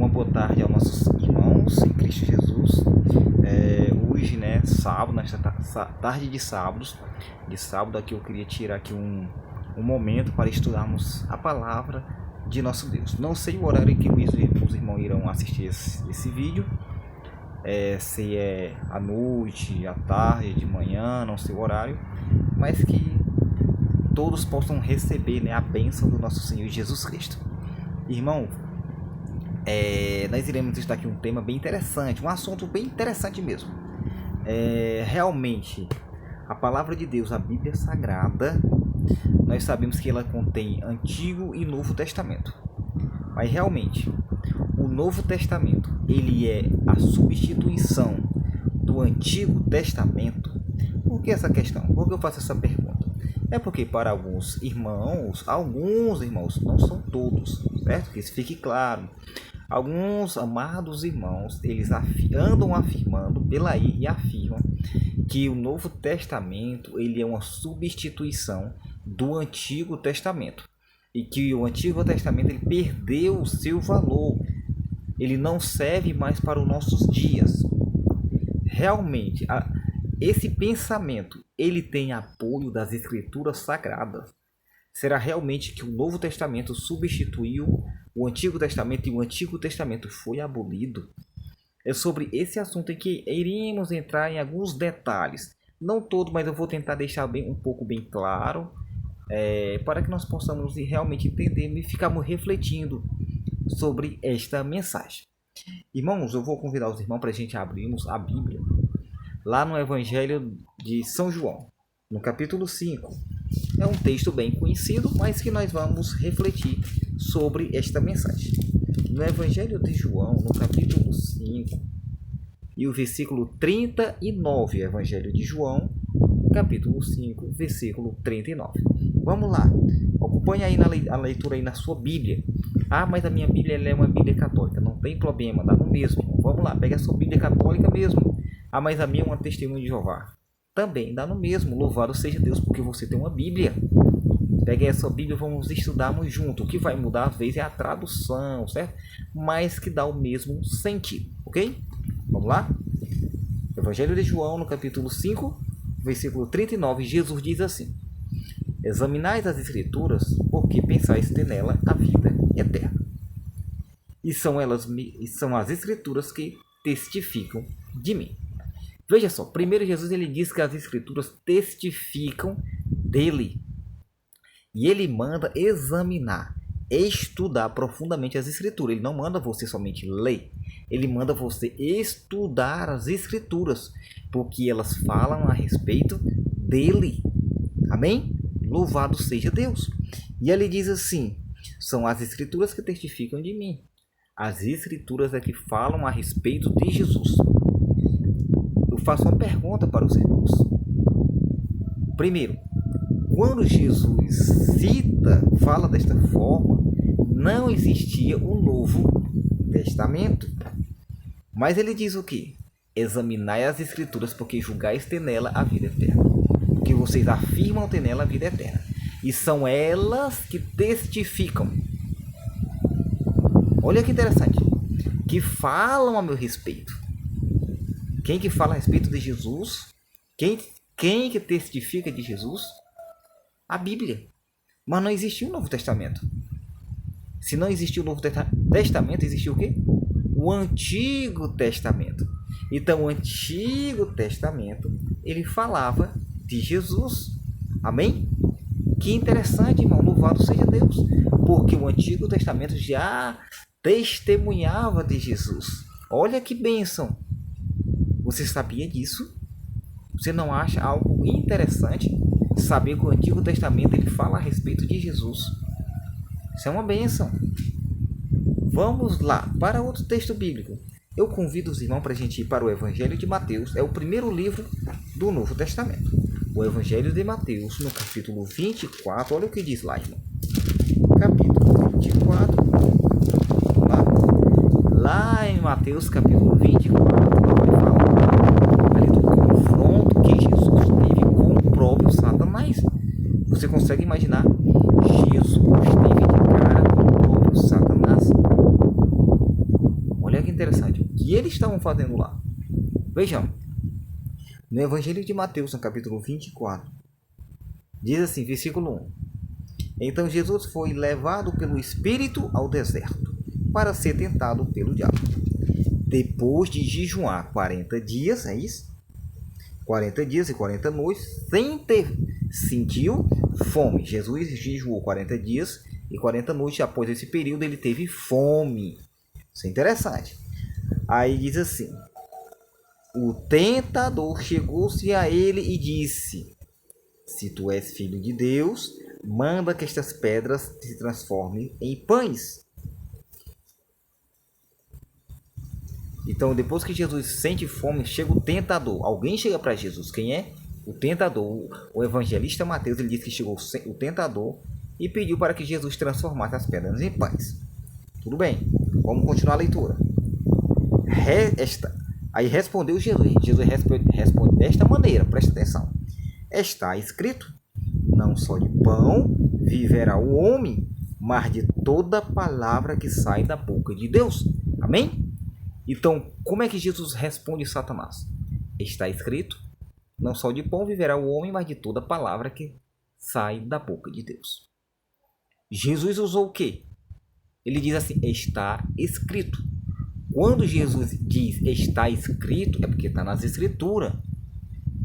Uma boa tarde aos nossos irmãos em Cristo Jesus. Hoje, sábado, nesta tarde de sábado aqui eu queria tirar aqui um momento para estudarmos a palavra de nosso Deus. Não sei o horário em que os irmãos irão assistir esse vídeo, se é à noite, à tarde, de manhã, não sei o horário, mas que todos possam receber a bênção do nosso Senhor Jesus Cristo. Irmão, nós iremos estar aqui um tema bem interessante, um assunto bem interessante mesmo. Realmente, a palavra de Deus, a Bíblia Sagrada, nós sabemos que ela contém Antigo e Novo Testamento. Mas realmente, o Novo Testamento, ele é a substituição do Antigo Testamento. Por que essa questão? Por que eu faço essa pergunta? É porque para alguns irmãos, não são todos, certo? Que isso fique claro. Alguns amados irmãos, eles andam afirmando pela aí e afirmam que o Novo Testamento ele é uma substituição do Antigo Testamento e que o Antigo Testamento ele perdeu o seu valor, ele não serve mais para os nossos dias. Realmente, esse pensamento ele tem apoio das Escrituras Sagradas? Será realmente que o Novo Testamento substituiu o Antigo Testamento e o Antigo Testamento foi abolido? É sobre esse assunto em que iremos entrar em alguns detalhes. Não todo, mas eu vou tentar deixar um pouco bem claro, para que nós possamos realmente entender e ficarmos refletindo sobre esta mensagem. Irmãos, eu vou convidar os irmãos para a gente abrirmos a Bíblia lá no Evangelho de São João, no capítulo 5. É um texto bem conhecido, mas que nós vamos refletir sobre esta mensagem. No Evangelho de João, no capítulo 5, e o versículo 39, Evangelho de João, capítulo 5, versículo 39. Vamos lá, acompanhe aí a leitura aí na sua Bíblia. Mas a minha Bíblia é uma Bíblia católica, não tem problema, dá no mesmo. Vamos lá, pega a sua Bíblia católica mesmo. Mas a minha é uma Testemunha de Jeová. Também dá no mesmo. Louvado seja Deus porque você tem uma Bíblia. Pega essa Bíblia, vamos estudarmos junto. O que vai mudar às vezes é a tradução, certo? Mas que dá o mesmo sentido, ok? Vamos lá? Evangelho de João, no capítulo 5, versículo 39, Jesus diz assim: examinais as Escrituras, porque pensais ter nela a vida eterna. E são as Escrituras que testificam de mim. Veja só, primeiro Jesus ele diz que as Escrituras testificam dele. E ele manda examinar, estudar profundamente as Escrituras. Ele não manda você somente ler. Ele manda você estudar as Escrituras, porque elas falam a respeito dele. Amém? Louvado seja Deus. E ele diz assim: são as Escrituras que testificam de mim. As Escrituras é que falam a respeito de Jesus. Eu faço uma pergunta para os irmãos. Primeiro, quando Jesus fala desta forma, não existia um Novo Testamento. Mas ele diz o quê? Examinai as Escrituras, porque julgais ter nela a vida eterna. Porque vocês afirmam ter nela a vida eterna. E são elas que testificam. Olha que interessante. Que falam a meu respeito. Quem que fala a respeito de Jesus? Quem que testifica de Jesus? A Bíblia. Mas não existiu o Novo Testamento. Se não existiu o Novo Testamento, existiu o quê? O Antigo Testamento. Então, o Antigo Testamento, ele falava de Jesus. Amém? Que interessante, irmão. Louvado seja Deus. Porque o Antigo Testamento já testemunhava de Jesus. Olha que bênção. Você sabia disso? Você não acha algo interessante saber que o Antigo Testamento ele fala a respeito de Jesus? Isso é uma bênção. Vamos lá para outro texto bíblico. Eu convido os irmãos para a gente ir para o Evangelho de Mateus. É o primeiro livro do Novo Testamento. O Evangelho de Mateus, no capítulo 24. Olha o que diz lá, irmão. Capítulo 24. Lá em Mateus, capítulo 24, vai falar ali do confronto que Jesus teve com o próprio Satanás. Você consegue imaginar? Jesus teve de cara com o próprio Satanás. interessante. O que eles estavam fazendo lá? Vejam. No Evangelho de Mateus, no capítulo 24, diz assim, versículo 1. Então Jesus foi levado pelo Espírito ao deserto, para ser tentado pelo diabo. Depois de jejuar 40 dias, é isso? 40 dias e 40 noites, sentiu fome. Jesus jejuou 40 dias e 40 noites. Após esse período, ele teve fome. Isso é interessante. Aí diz assim: o tentador chegou-se a ele e disse: se tu és filho de Deus, manda que estas pedras se transformem em pães. Então, depois que Jesus sente fome, chega o tentador. Alguém chega para Jesus. Quem é? O tentador. O evangelista Mateus, ele diz que chegou o tentador e pediu para que Jesus transformasse as pedras em pães. Tudo bem, vamos continuar a leitura. Aí respondeu Jesus. Jesus responde desta maneira, presta atenção. Está escrito: não só de pão viverá o homem, mas de toda palavra que sai da boca de Deus. Amém? Então, como é que Jesus responde Satanás? Está escrito: não só de pão viverá o homem, mas de toda palavra que sai da boca de Deus. Jesus usou o quê? Ele diz assim: está escrito. Quando Jesus diz está escrito, é porque está nas escrituras.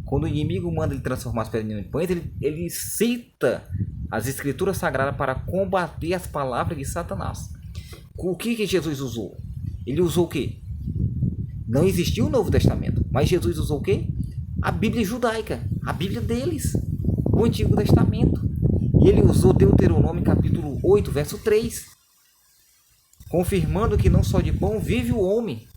Quando o inimigo manda ele transformar as pedras em pães, ele cita as escrituras sagradas para combater as palavras de Satanás. O que Jesus usou? Ele usou o quê? Não existia o Novo Testamento, mas Jesus usou o quê? A Bíblia judaica, a Bíblia deles, o Antigo Testamento. E ele usou Deuteronômio capítulo 8, verso 3, confirmando que não só de pão vive o homem.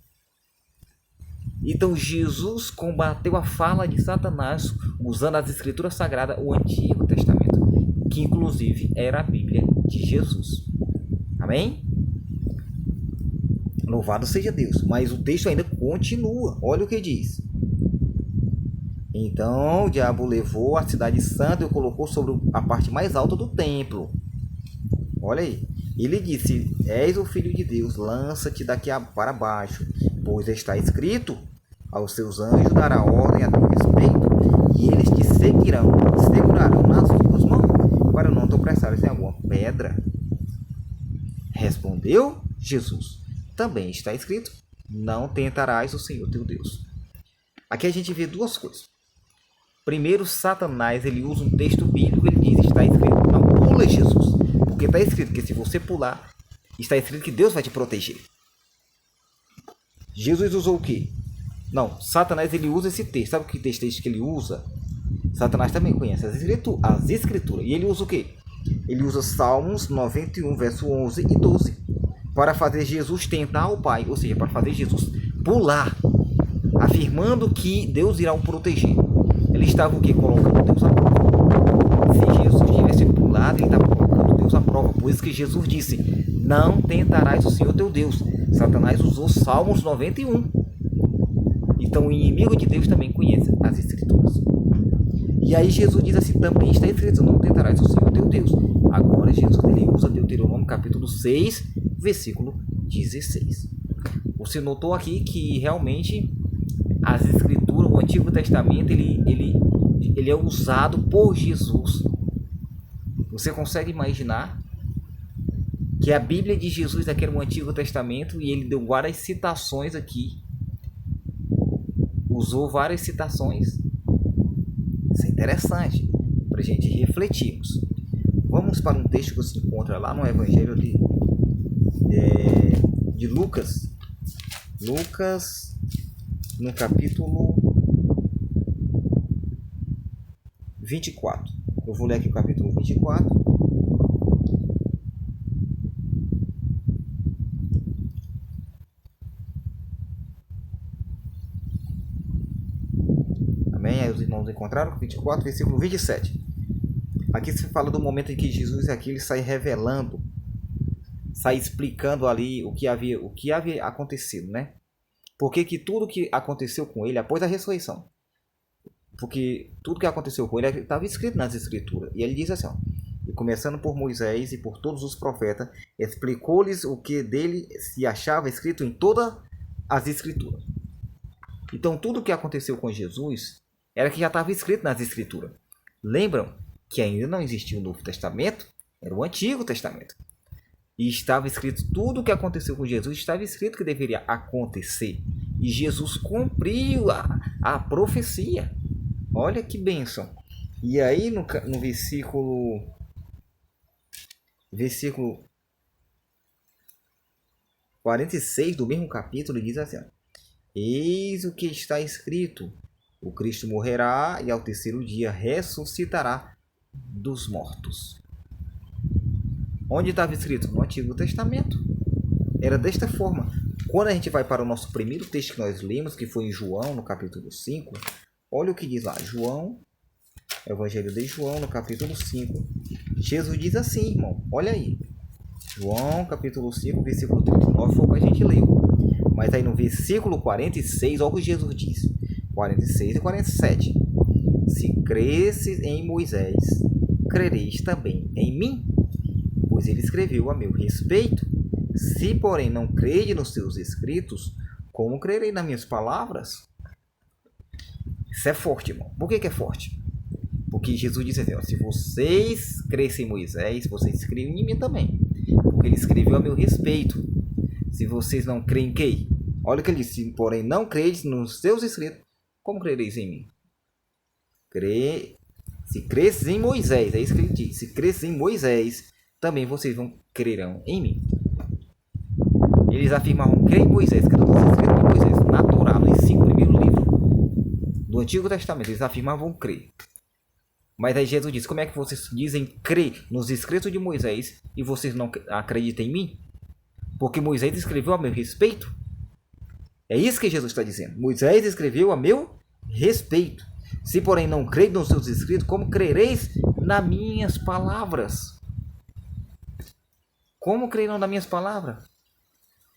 Então Jesus combateu a fala de Satanás usando as escrituras sagradas, o Antigo Testamento, que inclusive era a Bíblia de Jesus. Amém? Louvado seja Deus. Mas o texto ainda continua. Olha o que diz. Então o diabo levou a cidade santa e o colocou sobre a parte mais alta do templo. Olha aí. Ele disse: és o filho de Deus, lança-te daqui para baixo, pois está escrito: aos seus anjos dará ordem a teu respeito, e eles te segurarão nas suas mãos, para não tropeçares em alguma pedra. Respondeu Jesus: também está escrito: não tentarás o Senhor teu Deus. Aqui a gente vê duas coisas. Primeiro, Satanás ele usa um texto bíblico, ele diz: está escrito. Não, pula Jesus, porque está escrito que se você pular, está escrito que Deus vai te proteger. Jesus usou o quê? Não, Satanás ele usa esse texto. Sabe que texto que ele usa? Satanás também conhece as escrituras. E ele usa o quê? Ele usa Salmos 91, verso 11 e 12. Para fazer Jesus tentar o Pai. Ou seja, para fazer Jesus pular. Afirmando que Deus irá o proteger. Ele estava o quê? Colocando Deus à prova. Se Jesus tivesse pulado, ele estava colocando Deus à prova. Por isso que Jesus disse: não tentarás o Senhor teu Deus. Satanás usou Salmos 91. Então o inimigo de Deus também conhece as escrituras. E aí Jesus diz assim: também está escrito: não tentarás o Senhor teu Deus. Agora Jesus ele usa Deuteronômio capítulo 6, versículo 16. Você notou aqui que realmente as escrituras, o Antigo Testamento, ele é usado por Jesus. Você consegue imaginar que a Bíblia de Jesus aqui era o Antigo Testamento e ele deu várias citações aqui. Usou várias citações. Isso é interessante para a gente refletirmos. Vamos para um texto que se encontra lá no Evangelho de Lucas. Lucas, no capítulo 24. Eu vou ler aqui o capítulo 24. Amém? Aí os irmãos encontraram, 24, versículo 27. Aqui se fala do momento em que Jesus aqui ele sai revelando, sai explicando ali o que havia acontecido, né? Porque que tudo que aconteceu com ele após a ressurreição, porque tudo que aconteceu com ele estava escrito nas escrituras. E ele diz assim, ó, e começando por Moisés e por todos os profetas, explicou-lhes o que dele se achava escrito em toda as Escrituras. Então, tudo o que aconteceu com Jesus era que já estava escrito nas Escrituras. Lembram que ainda não existia o Novo Testamento? Era o Antigo Testamento. E estava escrito tudo o que aconteceu com Jesus, estava escrito que deveria acontecer. E Jesus cumpriu a profecia. Olha que bênção. E aí no versículo 46 do mesmo capítulo, ele diz assim: ó, eis o que está escrito: o Cristo morrerá e ao terceiro dia ressuscitará dos mortos. Onde estava escrito? No Antigo Testamento. Era desta forma. Quando a gente vai para o nosso primeiro texto que nós lemos, que foi em João, no capítulo 5, olha o que diz lá. João, Evangelho de João, no capítulo 5. Jesus diz assim, irmão, olha aí. João, capítulo 5, versículo 39, foi o que a gente leu. Mas aí no versículo 46, olha o que Jesus diz. 46 e 47. Se cresces em Moisés, crereis também em mim, pois ele escreveu a meu respeito. Se, porém, não crede nos seus escritos, como crerei nas minhas palavras? Isso é forte, irmão. Por que é forte? Porque Jesus disse assim, ó, se vocês crescem em Moisés, vocês creem em mim também. Porque ele escreveu a meu respeito. Se vocês não creem em quem? Olha o que ele disse, se, porém, não credes nos seus escritos, como crereis em mim? Se cresces em Moisés, é isso que ele diz. Se cresces em Moisés, também vocês crerão em mim. Eles afirmavam crer em Moisés, que era o escrito de Moisés, na Torá, nos 5 primeiros livros do Antigo Testamento. Eles afirmavam crer. Mas aí Jesus disse, como é que vocês dizem crer nos escritos de Moisés e vocês não acreditam em mim? Porque Moisés escreveu a meu respeito. É isso que Jesus está dizendo. Moisés escreveu a meu respeito. Se, porém, não creio nos seus escritos, como crereis nas minhas palavras? Como creirão nas minhas palavras?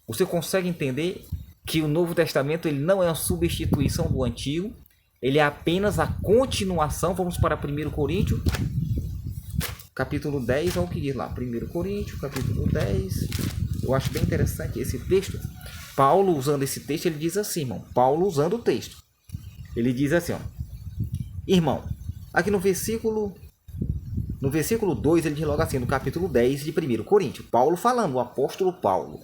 Você consegue entender que o Novo Testamento ele não é uma substituição do Antigo, ele é apenas a continuação. Vamos para 1 Coríntios, capítulo 10, olha o que diz lá. 1 Coríntios, capítulo 10. Eu acho bem interessante esse texto. Paulo, usando esse texto, ele diz assim, irmão. Paulo, usando o texto. Ele diz assim, ó. Irmão, aqui no versículo 2, ele diz logo assim, no capítulo 10 de 1 Coríntios. Paulo falando, o apóstolo Paulo.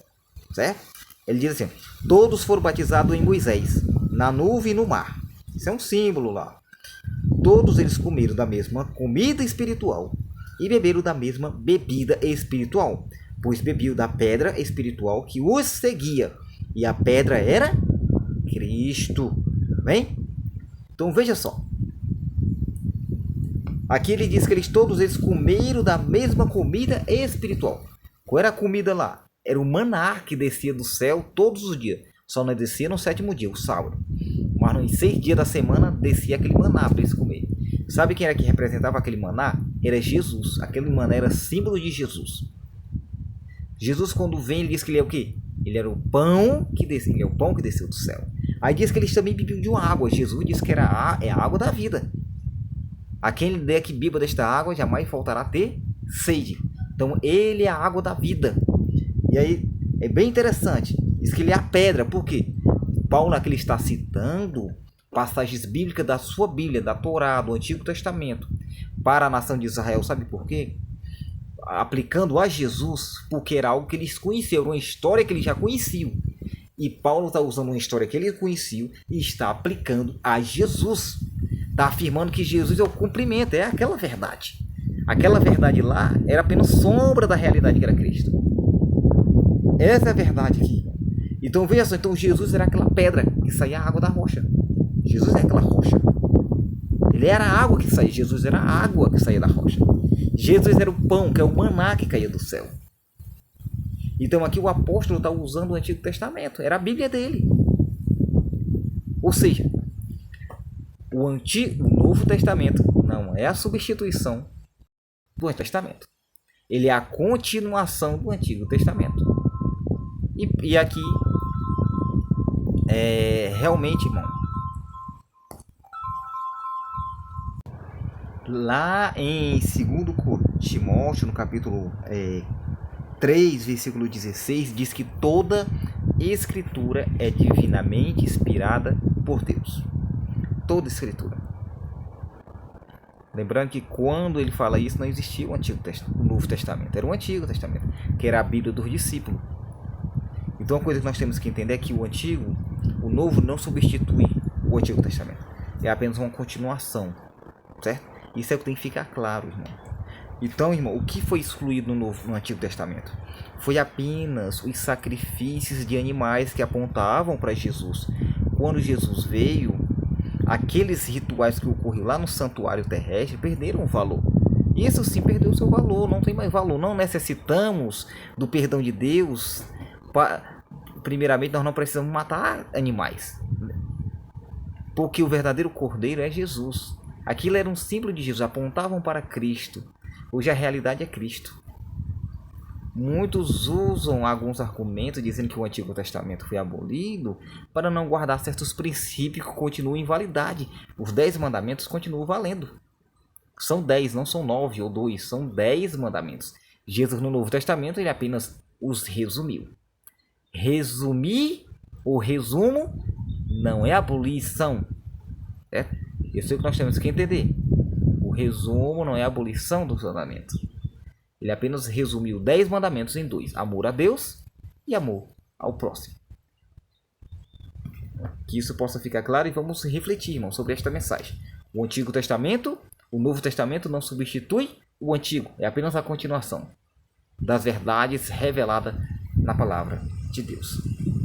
Certo? Ele diz assim, todos foram batizados em Moisés, na nuvem e no mar. Isso é um símbolo lá. Todos eles comeram da mesma comida espiritual e beberam da mesma bebida espiritual, pois bebiam da pedra espiritual que os seguia, e a pedra era Cristo. Bem? Então veja só. Aqui ele diz que todos eles comeram da mesma comida espiritual. Qual era a comida lá? Era o maná que descia do céu todos os dias. Só não descia no 7º dia, o sábado. Mas nos 6 dias da semana descia aquele maná para eles comer. Sabe quem era que representava aquele maná? Era Jesus. Aquele maná era símbolo de Jesus. Jesus, quando vem, ele diz que ele é o quê? Ele era o pão que desceu. Ele é o pão que desceu do céu. Aí diz que eles também bebiam de uma água. Jesus disse que é a água da vida. A quem lhe der que beba desta água, jamais faltará ter sede. Então, ele é a água da vida. E aí, é bem interessante. Diz que ele é a pedra. Por quê? Paulo aqui está citando passagens bíblicas da sua Bíblia, da Torá, do Antigo Testamento, para a nação de Israel. Sabe por quê? Aplicando a Jesus, porque era algo que eles conheciam, uma história que eles já conheciam. E Paulo está usando uma história que ele conheciam e está aplicando a Jesus. Está afirmando que Jesus é o cumprimento, é aquela verdade. Aquela verdade lá era apenas sombra da realidade que era Cristo. Essa é a verdade aqui. Então veja só, então Jesus era aquela pedra que saía a água da rocha. Jesus é aquela rocha. Ele era a água que saía, Jesus era a água que saía da rocha. Jesus era o pão, que é o maná que caía do céu. Então aqui o apóstolo está usando o Antigo Testamento, era a Bíblia dele. Ou seja, o Novo Testamento não é a substituição do Antigo Testamento. Ele é a continuação do Antigo Testamento. E aqui, realmente, irmão, lá em 2 Timóteo, no capítulo 3, versículo 16, diz que toda Escritura é divinamente inspirada por Deus. Toda Escritura. Lembrando que quando ele fala isso, não existia o Novo Testamento. Era o Antigo Testamento, que era a Bíblia dos discípulos. Então, a coisa que nós temos que entender é que o Novo não substitui o Antigo Testamento. É apenas uma continuação, certo? Isso é o que tem que ficar claro, irmão. Então, irmão, o que foi excluído no Antigo Testamento? Foi apenas os sacrifícios de animais que apontavam para Jesus. Quando Jesus veio, aqueles rituais que ocorreram lá no santuário terrestre perderam o valor. Isso sim perdeu o seu valor, não tem mais valor. Não necessitamos do perdão de Deus. Primeiramente, nós não precisamos matar animais, porque o verdadeiro cordeiro é Jesus. Aquilo era um símbolo de Jesus, apontavam para Cristo. Hoje a realidade é Cristo. Muitos usam alguns argumentos dizendo que o Antigo Testamento foi abolido para não guardar certos princípios que continuam em validade. Os 10 mandamentos continuam valendo. São 10, não são 9 ou 2, são 10 mandamentos. Jesus no Novo Testamento ele apenas os resumiu. Resumir ou resumo não é abolição. Certo? Isso é o que nós temos que entender. O resumo não é a abolição dos mandamentos. Ele apenas resumiu 10 mandamentos em 2. Amor a Deus e amor ao próximo. Que isso possa ficar claro e vamos refletir, irmão, sobre esta mensagem. O Antigo Testamento, o Novo Testamento não substitui o Antigo. É apenas a continuação das verdades reveladas na palavra de Deus.